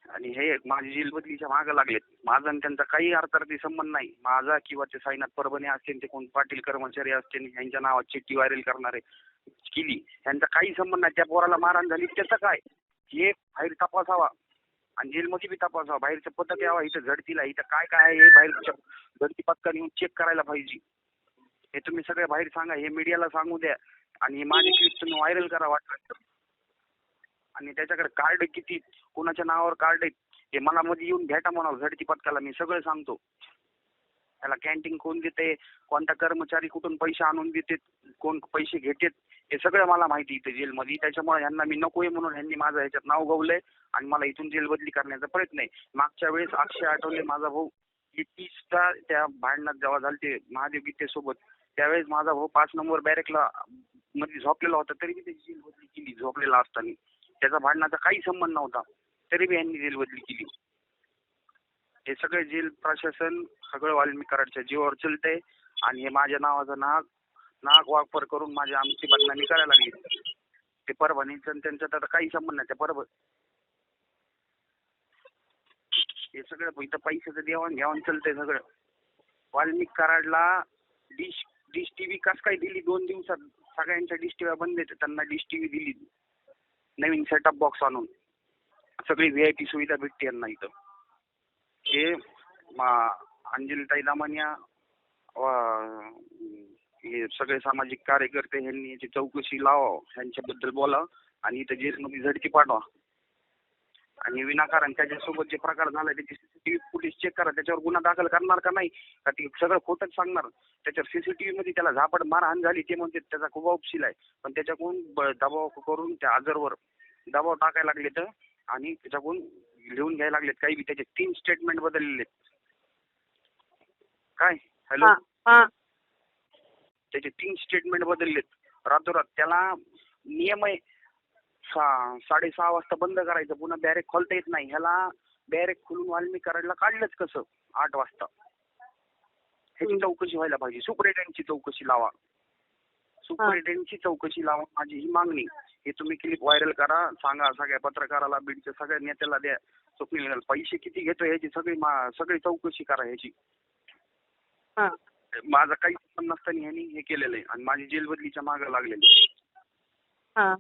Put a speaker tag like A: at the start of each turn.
A: आणि हे माझी जेल बदलीच्या मागे लागलेत. माझा आणि त्यांचा काही अर्थार्थी संबंध नाही. माझा किंवा ते साईनाथ परभणी असतील, ते कोण पाटील कर्मचारी असतील, यांच्या नावात चिठ्ठी व्हायरल करणारे केली, यांचा काही संबंध नाही. त्या पोराला मारहाण झाली त्याचं काय, हे बाहेर तपासावा आणि जेलमध्ये बी तपासावा. बाहेरचं पथक यावा इथं झडतीला, इथं काय काय आहे हे बाहेरच्या झडती पथकाने येऊन चेक करायला पाहिजे. हे तुम्ही सगळे बाहेर सांगा, हे मीडियाला सांगू द्या आणि हे माझे क्लिप तुम्ही व्हायरल करा वाटलं. आणि त्याच्याकडे कार्ड किती, कोणाच्या नावावर कार्ड आहेत हे मला मध्ये येऊन भेटा म्हणावं झडती पथकाला, मी सगळं सांगतो. त्याला कॅन्टीन कोण देते, कोणता कर्मचारी कुठून पैसे आणून देते, कोण पैसे घेतात, हे सगळं मला माहिती इथे जेलमध्ये. त्याच्यामुळे ह्यांना मी नकोय म्हणून ह्यांनी माझं ह्याच्यात नाव गवलंय आणि मला इथून जेल बदली करण्याचा प्रयत्न आहे. मागच्या वेळेस अक्षय आठवले माझा भाऊ, की 30चा त्या भांडणात जेव्हा झालते महादेव गीतेसोबत, त्यावेळेस माझा भाऊ 5 नंबर बॅरेकला मध्ये झोपलेला होता, तरी बी त्याची जेल बदली केली झोपलेला असताना. त्याचा भांडणाचा काही संबंध नव्हता, तरी बी यांनी जेल बदली केली. हे सगळे जेल प्रशासन सगळं वाल्मिक कराडच्या जीवावर चलतंय आणि हे माझ्या नावाचा नाक वापर करून माझ्या आमची बदनामी करायला लागली. ते परभणीचं त्यांचं तर काही संबंध नाही. त्या हे सगळं इथं पैशाचं देवाण घेवाण चलतंय सगळं. वाल्मिक कराडला डिश टीव्ही कस काय दिली 2 दिवसात, सगळ्यांच्या डिश टीव्ही बंद आहेत, त्यांना डिश टीव्ही दिली नवीन सेटअप बॉक्स आणून. सगळी व्हीआयपी सुविधा भेटते यांना इथं. हे अंजलीताई दामानिया हे सगळे सामाजिक कार्यकर्ते ह्यांनी याची चौकशी लावा, ह्यांच्याबद्दल बोला आणि इथं जेलमध्ये झडती पाठवा. आणि विनाकारण त्याच्यासोबत जे प्रकार झाला त्याची सीसीटीव्ही फुटेज चेक करा, त्याच्यावर गुन्हा दाखल करणार का नाही, का ते सगळं खोटंच सांगणार. त्याच्यावर सीसीटीव्ही मध्ये त्याला झापड मारहाण झाली ते म्हणते त्याचा खूप उपशील आहे, पण त्याच्याकडून दबाव करून त्या आजरवर दबाव टाकायला लागलेत आणि त्याच्याकडून लिहून घ्यायला लागलेत काही बी. त्याचे 3 स्टेटमेंट बदललेले काय. हॅलो, त्याचे 3 स्टेटमेंट बदललेत रातोरात. त्याला नियम आहे 6:30 वाजता बंद करायचं, पुन्हा बॅरेक खोलता येत नाही. ह्याला बॅरेक खोलून वाल्मिक कराडला काढलंच कसं 8 वाजता. ह्याची चौकशी व्हायला पाहिजे. सुपरिटेंडंटची चौकशी लावा, सुपरिटेंडंटची चौकशी लावा, माझी ही मागणी. हे तुम्ही क्लिप व्हायरल करा, सांगा सगळ्या पत्रकाराला, बीडच्या सगळ्या नेत्याला द्या. स्वप्नील पैसे किती घेतोय ह्याची सगळी चौकशी करा ह्याची. माझा काही संबंध नसताना ह्यांनी हे केलेलं आहे आणि माझी जेल बदलीच्या मागे लागलेलं आहे.